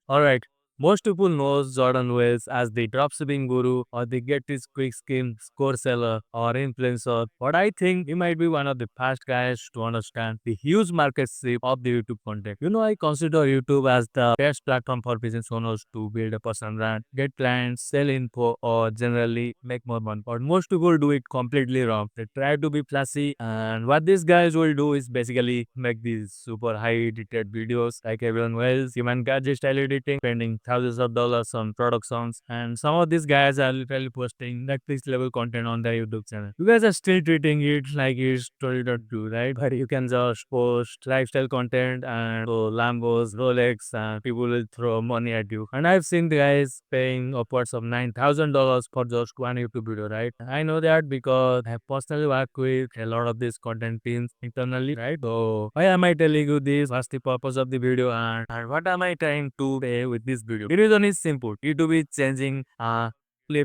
Alright, most people know Jordan Wells as the dropshipping guru or the get rich quick scheme score seller or influencer, but I think he might be one of the first guys to understand the huge market shift of the YouTube content. I consider YouTube as the best platform for business owners to build a personal brand, get clients, sell info, or generally make more money. But most people do it completely wrong. They try to be flashy, and what these guys will do is basically make these super high edited videos like everyone else, human gadget style editing, spending thousands of dollars on productions, and some of these guys are literally posting Netflix level content on their YouTube channel. You guys are still treating it like it's story.2, right? But you can just post lifestyle content and Lambos, Rolex, and people will throw money at you. And I've seen the guys paying upwards of $9,000 for just one YouTube video, right? I know that because I have personally worked with a lot of these content teams internally, right? So why am I telling you this? What's the purpose of the video, and what am I trying to say with this video? The reason is simple. YouTube is changing a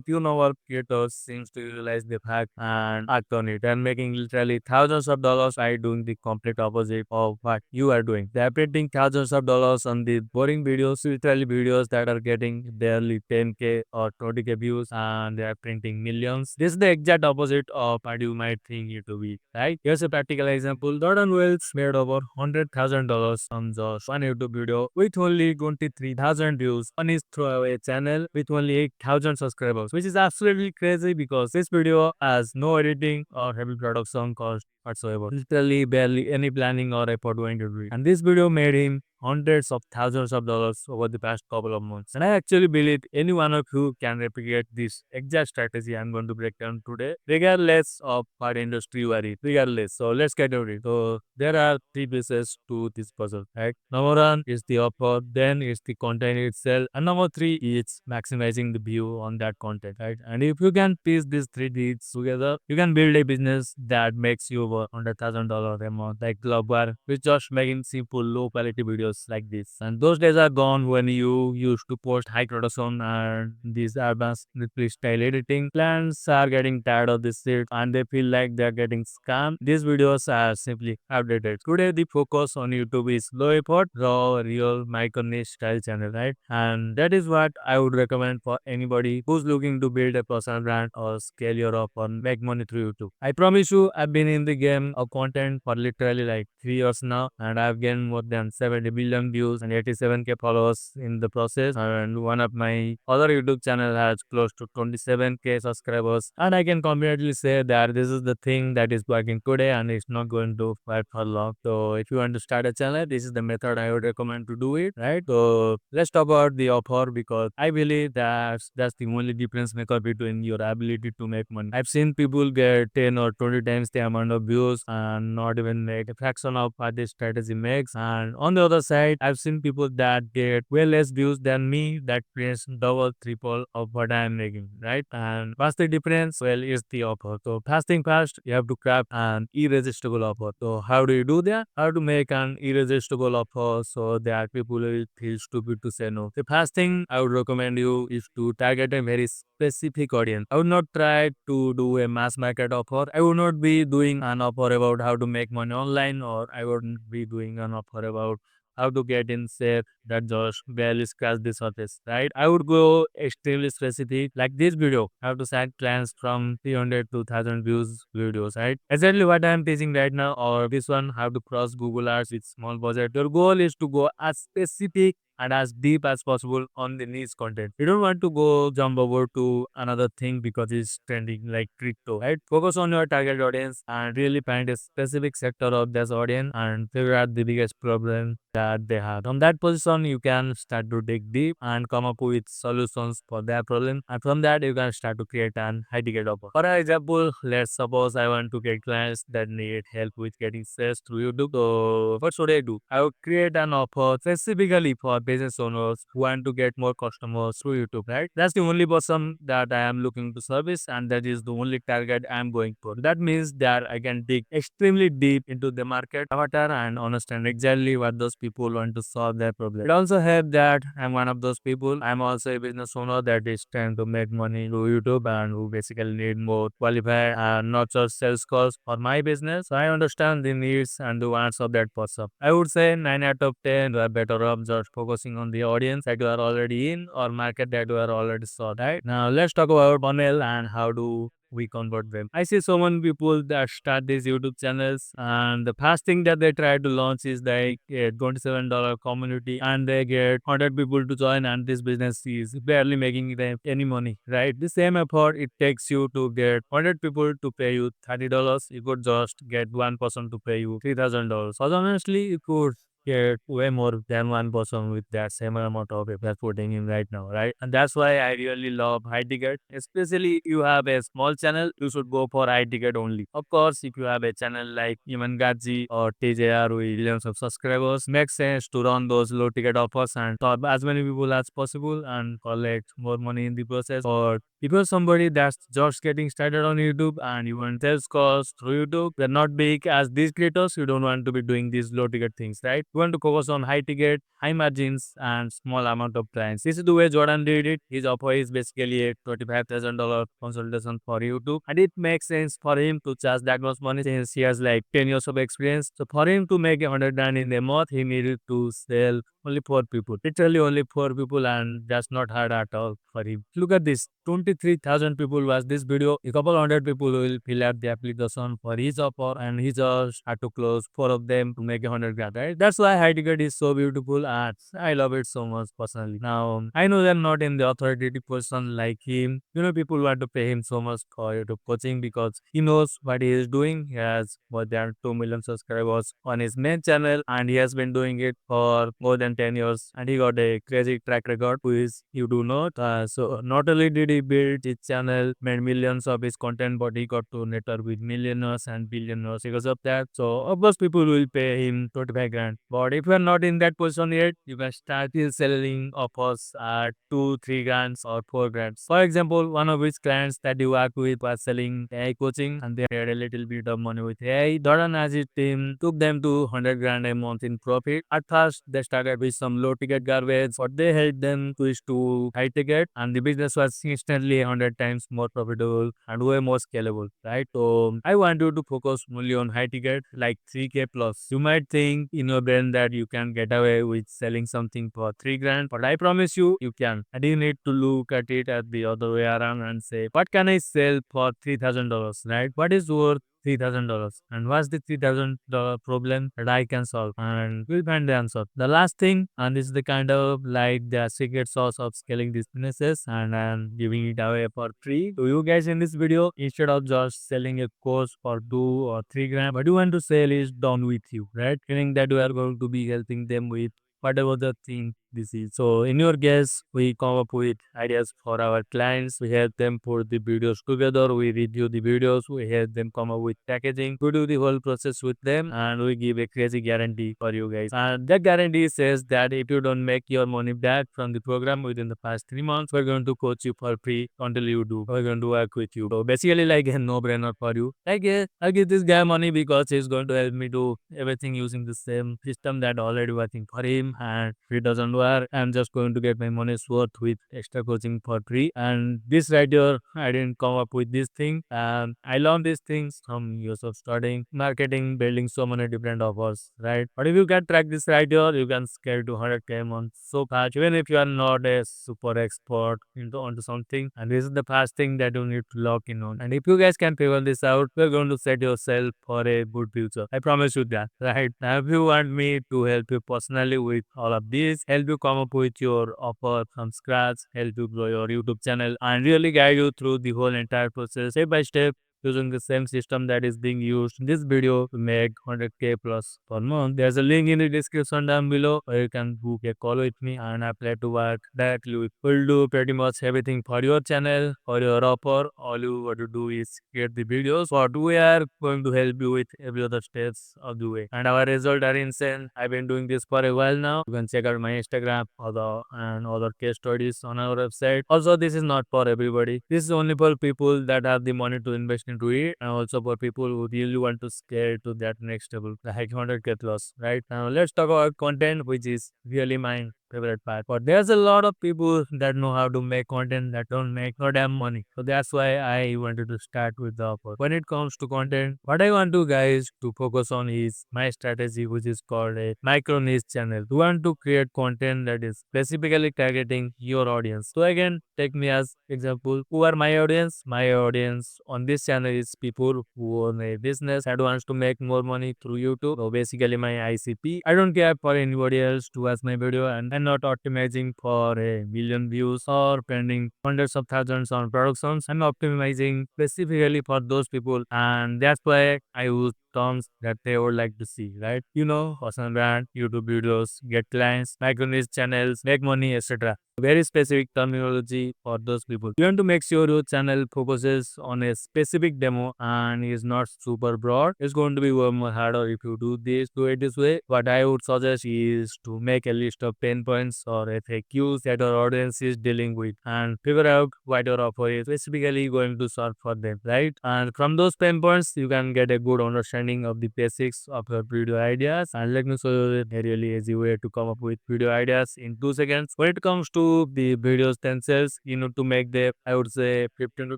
few novel creators seems to realize the fact and act on it and making literally thousands of dollars by doing the complete opposite of what you are doing. They are printing thousands of dollars on the boring videos, literally videos that are getting barely 10k or 20k views, and they are printing millions. This is the exact opposite of what you might think it to be, right? Here's a practical example. Jordan Wells made over $100,000 on just one YouTube video with only 23,000 views on his throwaway channel with only 8,000 subscribers, which is absolutely crazy because this video has no editing or heavy production cost whatsoever. Literally barely any planning or effort going into it. And this video made him hundreds of thousands of dollars over the past couple of months. And I actually believe any one of you can replicate this exact strategy I'm going to break down today, regardless of what industry you are in. Regardless. So let's get into it. So there are three pieces to this puzzle, right? Number one is the offer, then is the content itself, and number three is maximizing the view on that content, right? And if you can piece these three deeds together, you can build a business that makes you over $100,000 a month, like Global, with just making simple low quality videos like this. And those days are gone when you used to post high production and these advanced Netflix style editing. Clients are getting tired of this shit and they feel like they're getting scammed. These videos are simply outdated. Today the focus on YouTube is low effort, raw, real, micro niche style channel, right? And that is what I would recommend for anybody who's looking to build a personal brand or scale your up or make money through YouTube. I promise you, I've been in the game of content for literally like 3 years now, and I've gained more than 70 million views and 87k followers in the process. And one of my other YouTube channel has close to 27k subscribers. And I can confidently say that this is the thing that is working today and it's not going to work for long. So if you want to start a channel, this is the method I would recommend to do it, right? So let's talk about the offer because I believe that's the only difference maker between your ability to make money. I've seen people get 10 or 20 times the amount of views and not even make a fraction of what this strategy makes. And on the other side, I've seen people that get way less views than me that creates double, triple of what I'm making, right? And what's the difference? Well, it's the offer. So fast thing fast, you have to craft an irresistible offer. So how do you do that? How to make an irresistible offer so that people will feel stupid to say no. The first thing I would recommend you is to target a very specific audience. I would not try to do a mass market offer. I would not be doing an offer about how to make money online, or I wouldn't be doing an offer about how to get in shape that just barely scratch the surface, right? I would go extremely specific, like this video, how to set clients from 300 to 1000 views videos, right? Exactly what I'm teaching right now, or this one, how to cross Google Ads with small budget. Your goal is to go as specific and as deep as possible on the niche content. You don't want to go jump over to another thing because it's trending like crypto, right? Focus on your target audience and really find a specific sector of this audience and figure out the biggest problem that they have. From that position, you can start to dig deep and come up with solutions for their problem. And from that, you can start to create an high ticket offer. For example, let's suppose I want to get clients that need help with getting sales through YouTube. So what should I do? I would create an offer specifically for business owners who want to get more customers through YouTube, right? That's the only person that I am looking to service, and that is the only target I'm going for. That means that I can dig extremely deep into the market avatar and understand exactly what those people want to solve their problem. It also helps that I'm one of those people. I'm also a business owner that is trying to make money through YouTube and who basically need more qualified and not just sales calls for my business. So I understand the needs and the wants of that person. I would say 9 out of 10 are better off just focusing focusing on the audience that you are already in or market that you are already saw, right? Now let's talk about funnel and how do we convert them. I see so many people that start these YouTube channels, and the first thing that they try to launch is like a $27 community, and they get 100 people to join, and this business is barely making them any money, right? The same effort it takes you to get 100 people to pay you $30, you could just get one person to pay you $3,000. So honestly, you could get way more than one person with that same amount of effort putting in right now, right? And that's why I really love high ticket. Especially if you have a small channel, you should go for high ticket only. Of course, if you have a channel like Iman Gaji or TJR with millions of subscribers, makes sense to run those low ticket offers and top as many people as possible and collect more money in the process. Or if you're somebody that's just getting started on YouTube and you want sales calls through YouTube, they're not big as these creators, you don't want to be doing these low ticket things, right? You want to focus on high ticket, high margins, and small amount of clients. This is the way Jordan did it. His offer is basically a $25,000 consultation for YouTube, and it makes sense for him to charge that much money since he has like 10 years of experience. So for him to make 100 grand in a month, he needed to sell only 4 people, literally only 4 people, and that's not hard at all for him. Look at this, 23,000 people watch this video. A couple hundred people will fill out the application for his offer, and he just had to close 4 of them to make 100 grand, right? That's why high ticket is so beautiful, and I love it so much personally. Now, I know they're not in the authoritative person like him. People want to pay him so much for YouTube coaching because he knows what he is doing. He has more than 2 million subscribers on his main channel, and he has been doing it for more than 10 years, and he got a crazy track record, which you do not. So not only did he build his channel, made millions of his content, but he got to network with millionaires and billionaires because of that. So of course people will pay him 25 grand. But if you are not in that position yet, you can start still selling offers at 2, 3 grands or 4 grands. For example, one of his clients that he worked with was selling AI coaching, and they had a little bit of money with AI. Doran as his team took them to 100 grand a month in profit. At first, they started with some low ticket garbage, but they helped them switch to high ticket, and the business was instantly 100 times more profitable and way more scalable, right? So I want you to focus only on high ticket like 3K plus. You might think in your brain that you can get away with selling something for 3 grand, but I promise you, you can. And you need to look at it at the other way around and say, what can I sell for $3,000, right? What is worth $3,000, and what's the $3,000 problem that I can solve, and we'll find the answer. The last thing, and this is the kind of like the secret sauce of scaling these businesses, and I'm giving it away for free to you guys in this video. Instead of just selling a course for 2 or 3 grand, what you want to sell is done with you, right? Meaning that we are going to be helping them with whatever the thing this is. So in your case, we come up with ideas for our clients. We help them put the videos together. We review the videos. We help them come up with packaging. We do the whole process with them, and we give a crazy guarantee for you guys. And that guarantee says that if you don't make your money back from the program within the past 3 months, we're going to coach you for free until you do. We're going to work with you. So basically like a no-brainer for you. Like, I'll give this guy money because he's going to help me do everything using the same system that already working for him, and if it doesn't work, I'm just going to get my money's worth with extra coaching for free. And this right here, I didn't come up with this thing, and I learned these things from years of studying marketing, building so many different offers, right? But if you can track this right here, you can scale to 100K a month so fast, even if you are not a super expert onto something. And this is the first thing that you need to lock in on. And if you guys can figure this out, you're going to set yourself for a good future. I promise you that, right? Now, if you want me to help you personally with all of this, help you come up with your offer from scratch, help you grow your YouTube channel, and really guide you through the whole entire process step by step, using the same system that is being used in this video to make 100K plus per month. There's a link in the description down below where you can book a call with me and apply to work directly with. We'll do pretty much everything for your channel, for your offer. All you got to do is create the videos, but we are going to help you with every other steps of the way. And our results are insane. I've been doing this for a while now. You can check out my Instagram and other case studies on our website. Also, this is not for everybody. This is only for people that have the money to invest into it, and also for people who really want to scale to that next level, like 100K plus, right? Now let's talk about content, which is really mine favorite part. But there's a lot of people that know how to make content that don't make no damn money. So that's why I wanted to start with the offer. When it comes to content, what I want to guys to focus on is my strategy, which is called a micro niche channel. You want to create content that is specifically targeting your audience. So again, take me as example. Who are my audience? My audience on this channel is people who own a business that wants to make more money through YouTube. So basically my ICP. I don't care for anybody else to watch my video, and I'm not optimizing for a million views or spending hundreds of thousands on productions. I'm optimizing specifically for those people, and that's why I use terms that they would like to see, right? Personal brand, YouTube videos, get clients, micro niche channels, make money, etc. Very specific terminology for those people. You want to make sure your channel focuses on a specific demo and is not super broad. It's going to be way more harder if you do it this way. What I would suggest is to make a list of pain points or FAQs that our audience is dealing with and figure out what your offer is specifically going to solve for them, right? And from those pain points, you can get a good understanding of the basics of your video ideas. And let me show you a really easy way to come up with video ideas in 2 seconds. When it comes to the videos themselves, you need to make the, I would say, 15 to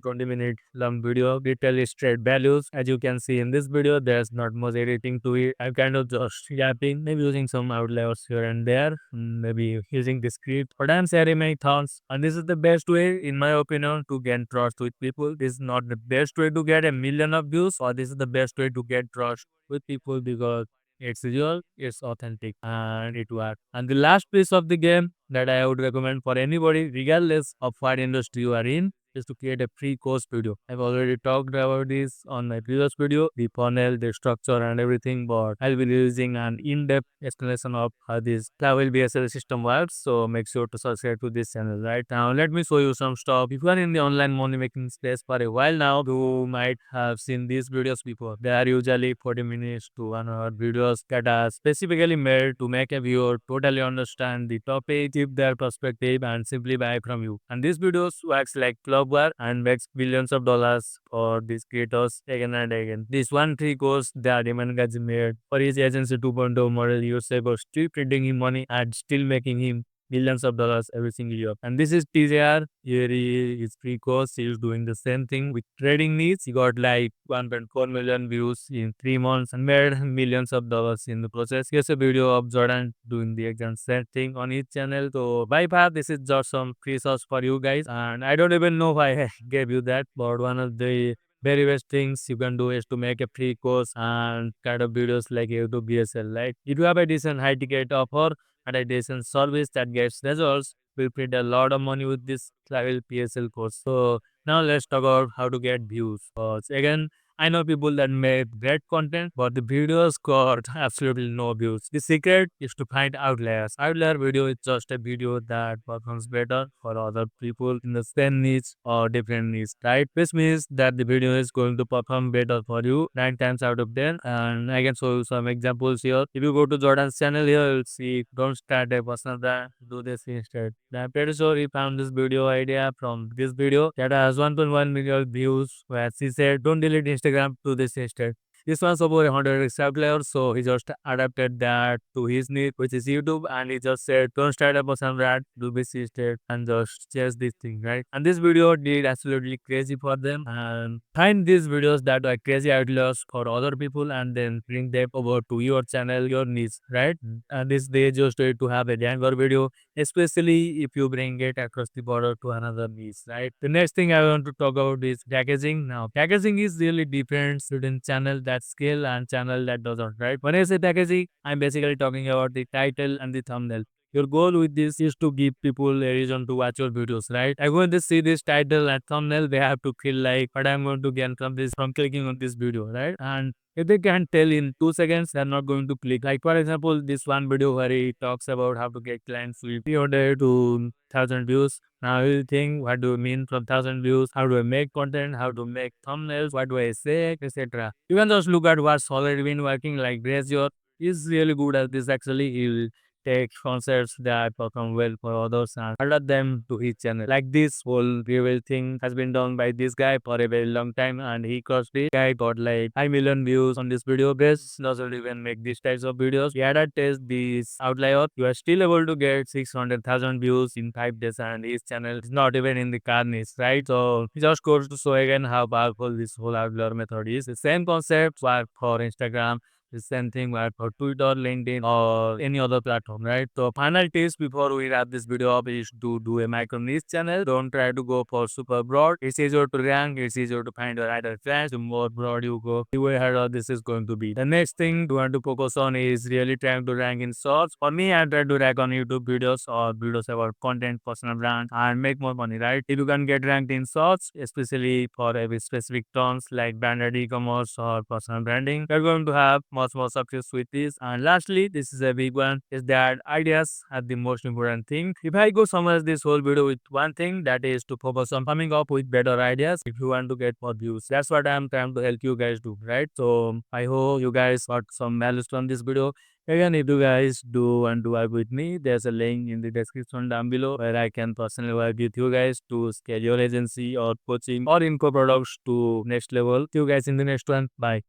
20 minute long video with tell straight values. As you can see in this video, there's not much editing to it. I'm kind of just yapping, maybe using some outliers here and there, maybe using the script, but I'm sharing my thoughts. And this is the best way, in my opinion, to get trust with people. This is not the best way to get a million of views, or this is the best way to get trust with people because it's real, it's authentic, and it works. And the last piece of the game that I would recommend for anybody, regardless of what industry you are in, is to create a free course video. I've already talked about this on my previous video, the funnel, the structure and everything, but I'll be releasing an in-depth explanation of how this travel BSL system works. So make sure to subscribe to this channel right now. Let me show you some stuff. If you are in the online money making space for a while now, you might have seen these videos before. They are usually 40 minutes to 1 hour videos that are specifically made to make a viewer totally understand the topic, keep their perspective and simply buy from you. And these videos works like clockwork and makes billions of dollars for these creators again and again. This one free course that Iman Gaji made for his agency 2.0 model user was still printing him money and still making him millions of dollars every single year. And this is TJR. Here he is free course. He is doing the same thing with trading needs. He got like 1.4 million views in 3 months and made millions of dollars in the process. Here's a video of Jordan doing the exact same thing on his channel. So by far, this is just some free source for you guys. And I don't even know why I gave you that, but one of the very best things you can do is to make a free course and kind of videos like YouTube BSL. Like if you have a decent high ticket offer and a decent service that gets results, will print a lot of money with this travel PSL course. So now let's talk about how to get views. Again, I know people that make great content, but the videos got absolutely no views. The secret is to find outliers. Outlier video is just a video that performs better for other people in the same niche or different niche, right? Which means that the video is going to perform better for you 9 times out of 10. And I can show you some examples here. If you go to Jordan's channel here, you'll see don't start a personal brand, do this instead. I'm pretty sure he found this video idea from this video that has 1.1 million views where she said don't delete Instagram, do this instead. This one's over 100 subscribers, so he just adapted that to his need, which is YouTube, and he just said, don't start a person brand, do this instead, and just chase this thing, right? And this video did absolutely crazy for them, and find these videos that are crazy ideas for other people, and then bring them over to your channel, your niche, right? And this they just need to have a younger video, especially if you bring it across the border to another niche, right? The next thing I want to talk about is packaging. Now, packaging is really different between channel that scale and channel that doesn't, right? When I say packaging, I'm basically talking about the title and the thumbnail. Your goal with this is to give people a reason to watch your videos, right? I'm going to see this title and thumbnail, they have to feel like what I'm going to gain from this from clicking on this video, right? And if they can't tell in 2 seconds, they're not going to click. Like for example, this one video where he talks about how to get clients with 300 to 1000 views. Now you think, what do you mean from 1000 views? How do I make content? How to make thumbnails? What do I say, etc. You can just look at what's already been working. Like Grazier is really good at this. Actually, he take concepts that perform well for others and adapt them to his channel. Like this whole reveal thing has been done by this guy for a very long time and he crossed it. Guy got like 5 million views on this video. Best doesn't even make these types of videos. We had a test this outlier. You are still able to get 600,000 views in 5 days and his channel is not even in the carnage, right? So it just goes to show again how powerful this whole outlier method is. The same concept work for Instagram. The same thing work for Twitter, LinkedIn, or any other platform, right? So final tips before we wrap this video up is to do a micro niche channel. Don't try to go for super broad. It's easier to rank. It's easier to find the right fans. The more broad you go, the way harder this is going to be. The next thing you want to focus on is really trying to rank in shorts. For me, I try to rank on YouTube videos or videos about content, personal brand, and make more money, right? If you can get ranked in shorts, especially for every specific terms like branded e-commerce or personal branding, you're going to have much more success with this. And lastly, this is a big one, is that ideas are the most important thing. If I go summarize this whole video with one thing, that is to focus on coming up with better ideas if you want to get more views. That's what I'm trying to help you guys do, right? So I hope you guys got some values from this video. Again, if you guys do want to work with me, there's a link in the description down below where I can personally work with you guys to scale your agency or coaching or info products to next level. See you guys in the next one. Bye.